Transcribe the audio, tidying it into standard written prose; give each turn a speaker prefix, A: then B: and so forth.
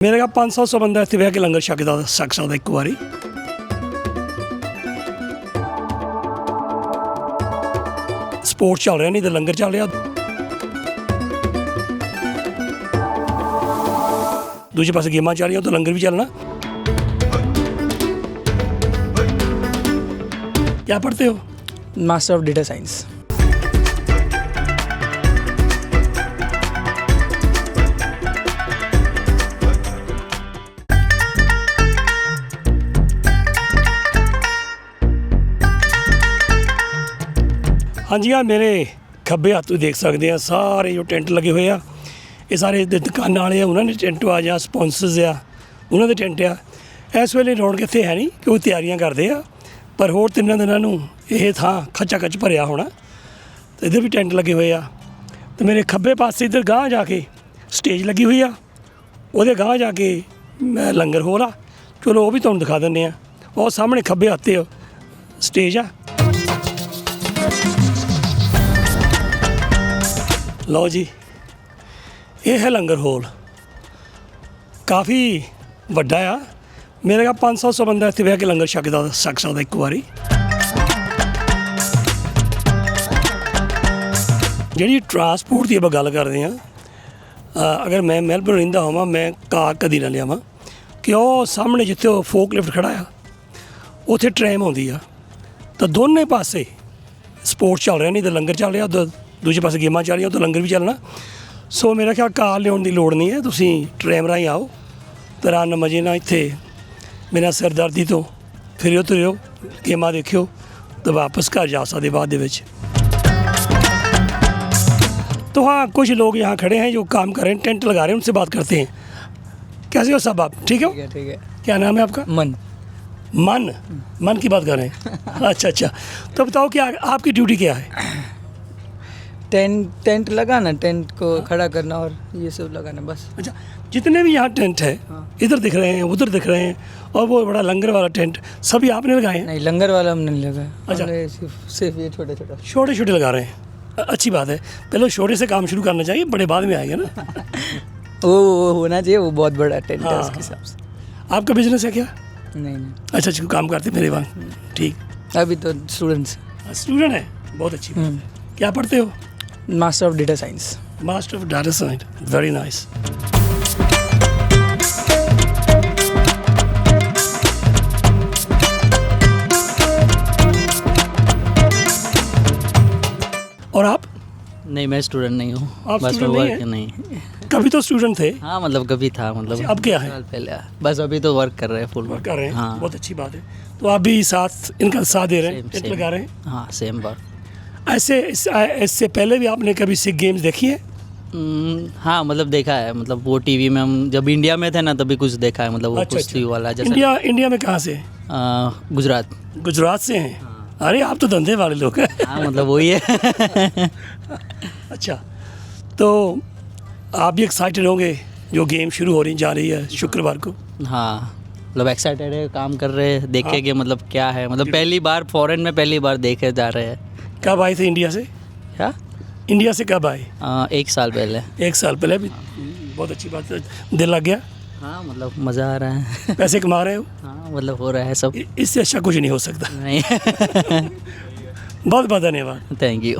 A: मेरे का 500 बंदा इतने बह के लंगर छकदा सकदा एक बारी। स्पोर्ट चल रहा नहीं तो लंगर चल रहा। दूसरे पास गेमां चल रही तो लंगर भी चलना। क्या पढ़ते हो?
B: Master of data science.
A: हाँ जी, हाँ मेरे खब्बे हत्थ देख सकते हैं सारे जो टेंट लगे हुए आ, ये सारे दुकाना वाले उन्होंने टेंट आ या स्पॉन्सर्स आ उन्होंने टेंट आ। इस वेले रौनक इत्थे है नहीं क्योंकि तैयारियां करते आ, पर होर 3 दिनों ये थां खच्चा खच भरिया होना। तो इधर भी टेंट लगे हुए आ। तो मेरे खब्बे पासे इधर गांह जाके स्टेज लगी हुई आ, ਉਹਦੇ गांह जाके लंगर होल आ। चलो वो भी तुहानूं दिखा दिंदे आ। और सामने खब्बे हत्थ स्टेज आ। लो जी, ये है लंगर होल, काफ़ी वड्डा आ। मेरे का 500 बंदा इतने बह के लंगर सकदा एक बारी। जी ट्रांसपोर्ट की आप गल करते हैं, अगर मैं मेलबर्न रहिंदा होवां मैं कार कदी ना लियावां कि वो सामने जिथे वो फोक लिफ्ट खड़ा आ उत्थे ट्रैम आउंदी आ। तो दोनों पासे स्पोर्ट चल रहा नहीं तो लंगर चल रहा, दूसरे पासे गेमां चल रही तो लंगर भी चलना। सो मेरा ख्याल कार लियाउण की लोड़ नहीं है, तुसीं ट्रैम राहीं आओ तो आराम मजे ना इत्थे बिना सिरदर्दी तो फिरियो तुरियो गेमां देखियो तो वापस घर जा सकते बाद दे विच। तो हाँ, कुछ लोग यहाँ खड़े हैं जो काम कर रहे हैं, टेंट लगा रहे हैं, उनसे बात करते हैं। कैसे हो सब आप? ठीक हो?
B: ठीक है।
A: क्या नाम है आपका?
B: मन।
A: मन की बात कर रहे हैं। अच्छा, तो बताओ कि आपकी ड्यूटी क्या है?
B: टेंट लगाना, टेंट को खड़ा करना और ये सब लगाना बस।
A: अच्छा, जितने भी यहाँ टेंट है, इधर दिख रहे हैं उधर दिख रहे हैं और वो बड़ा लंगर वाला टेंट सभी आपने लगाए हैं?
B: नहीं, लंगर वाला हमने नहीं लगाया।
A: अच्छा,
B: सिर्फ ये छोटे
A: लगा रहे हैं। अच्छी बात है, पहले छोटे से काम शुरू करना चाहिए, बड़े बाद में आएंगे ना।
B: वो होना चाहिए, वो बहुत बड़ा टेंट है उसके हिसाब से।
A: आपका बिजनेस है क्या?
B: नहीं।
A: अच्छा, काम करते मेरे वहाँ। ठीक,
B: अभी तो स्टूडेंट
A: है, बहुत अच्छी बात है। क्या पढ़ते हो?
B: Master of data science.
A: Master of data science, very nice. और आप?
C: नहीं, मैं स्टूडेंट नहीं हूँ।
A: आप
C: बस मैं
A: स्टूडेंट
C: वर्क
A: नहीं
C: नहीं।
A: कभी तो स्टूडेंट थे?
C: हाँ, मतलब कभी था, मतलब
A: अब क्या है?
C: साल पहले। बस अभी तो वर्क कर रहे हैं, फुल
A: वर्क कर रहे हैं।
C: हाँ,
A: बहुत अच्छी बात है। तो आप भी इनका साथ दे रहे हैं, टेंट लगा रहे हैं।
C: हाँ, सेम वर्क।
A: ऐसे इससे पहले भी आपने कभी सिख गेम्स देखी है?
C: हाँ, मतलब देखा है, मतलब वो टीवी में हम जब इंडिया में थे ना तभी कुछ देखा है, मतलब वो कुश्ती वाला जैसे।
A: इंडिया में कहाँ से? गुजरात से हैं। अरे आप तो धंधे वाले लोग हैं।
C: हाँ, मतलब वही है।
A: अच्छा, तो आप भी एक्साइटेड होंगे जो गेम शुरू हो रही जा रही है शुक्रवार को?
C: हाँ, मतलब एक्साइटेड है, काम कर रहे हैं, देखे कि मतलब क्या है, मतलब पहली बार फॉरेन में पहली बार देखे जा रहे हैं।
A: कब आए थे इंडिया से?
C: क्या?
A: इंडिया से कब आए?
C: 1 साल पहले।
A: 1 साल पहले भी। बहुत अच्छी बात है, दिल लग गया?
C: हाँ, मतलब मज़ा आ रहा है।
A: पैसे कमा रहे हो?
C: हाँ, मतलब हो रहा है सब।
A: इससे अच्छा कुछ नहीं हो सकता।
C: नहीं।
A: बहुत बहुत धन्यवाद।
C: Thank you.